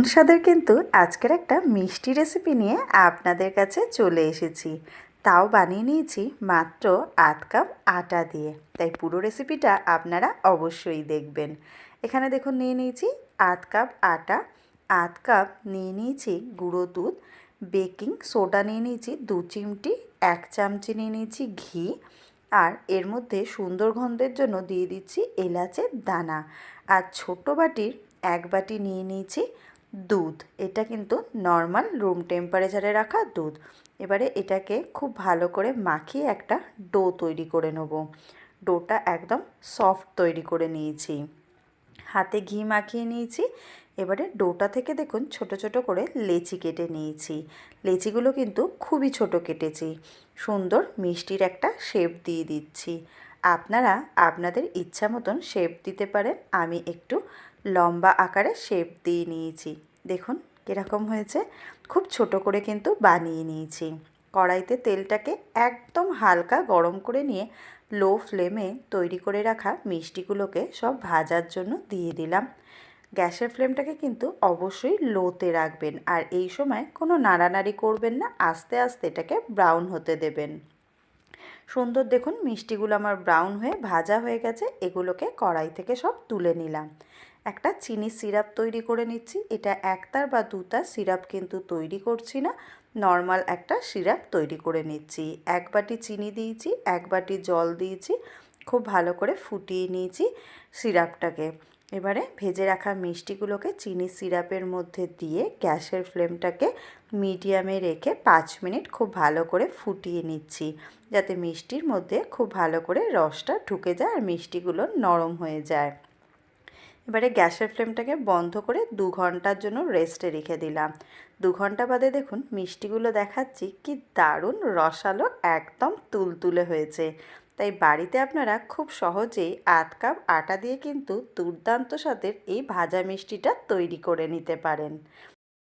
দারুণ স্বাদের কিন্তু আজকের একটা মিষ্টি রেসিপি নিয়ে আপনাদের কাছে চলে এসেছি। তাও বানিয়ে নিয়েছি মাত্র আধ কাপ আটা দিয়ে। তাই পুরো রেসিপিটা আপনারা অবশ্যই দেখবেন। এখানে দেখুন নিয়ে নিয়েছি আধ কাপ আটা, আধ কাপ নিয়ে নিয়েছি গুঁড়ো দুধ, বেকিং সোডা নিয়ে নিয়েছি 2 চিমটি, 1 চামচি নিয়ে নিয়েছি ঘি, আর এর মধ্যে সুন্দর গন্ধের জন্য দিয়ে দিচ্ছি এলাচের দানা। আর ছোট বাটির 1 বাটি নিয়ে নিয়েছি দুধ। এটা কিন্তু নর্মাল রুম টেম্পারেচারে রাখা দুধ। এবারে এটাকে খুব ভালো করে মাখিয়ে একটা ডো তৈরি করে নেব। ডোটা একদম সফট তৈরি করে নিয়েছি। হাতে ঘি মাখিয়ে নিয়েছি। এবারে ডোটা থেকে দেখুন ছোট ছোট করে লেচি কেটে নিয়েছি। লেচিগুলো কিন্তু খুবই ছোট কেটেছি। সুন্দর মিষ্টির একটা শেপ দিয়ে দিচ্ছি। আপনারা আপনাদের ইচ্ছা মতন শেপ দিতে পারেন। আমি একটু লম্বা আকারে শেপ দিয়ে নিয়েছি। দেখুন কীরকম হয়েছে। খুব ছোট করে কিন্তু বানিয়ে নিয়েছি। কড়াইতে তেলটাকে একদম হালকা গরম করে নিয়ে লো ফ্লেমে তৈরি করে রাখা মিষ্টিগুলোকে সব ভাজার জন্য দিয়ে দিলাম। গ্যাসের ফ্লেমটাকে কিন্তু অবশ্যই লোতে রাখবেন, আর এই সময় কোনো নাড়ানাড়ি করবেন না, আস্তে আস্তে এটাকে ব্রাউন হতে দেবেন। সুন্দর দেখুন মিষ্টিগুলো আমার ব্রাউন হয়ে ভাজা হয়ে গেছে। এগুলোকে কড়াই থেকে সব তুলে নিলাম। একটা চিনি সিরাপ তৈরি করে নিচ্ছি। এটা একতার বা দুতার সিরাপ কিন্তু তৈরি করছি না, নর্মাল একটা সিরাপ তৈরি করে নিচ্ছি। 1 বাটি চিনি দিয়েছি, 1 বাটি জল দিয়েছি, খুব ভালো করে ফুটিয়ে নিয়েছি সিরাপটাকে। এবারে ভেজে রাখা মিষ্টিগুলোকে চিনি সিরাপের মধ্যে দিয়ে গ্যাসের ফ্লেমটাকে মিডিয়ামে রেখে 5 মিনিট খুব ভালো করে ফুটিয়ে নিচ্ছি, যাতে মিষ্টির মধ্যে খুব ভালো করে রসটা ঢুকে যায় আর মিষ্টিগুলো নরম হয়ে যায়। এবারে গ্যাসের ফ্লেমটাকে বন্ধ করে 2 ঘন্টার জন্য রেস্টে রেখে দিলাম। 2 ঘন্টা বাদে দেখুন মিষ্টিগুলো দেখাচ্ছি কি দারুণ রসালো, একদম তুলতুলে হয়েছে। তাই বাড়িতে আপনারা খুব সহজেই আধ কাপ আটা দিয়ে কিন্তু দুর্দান্ত স্বাদের এই ভাজা মিষ্টিটা তৈরি করে নিতে পারেন।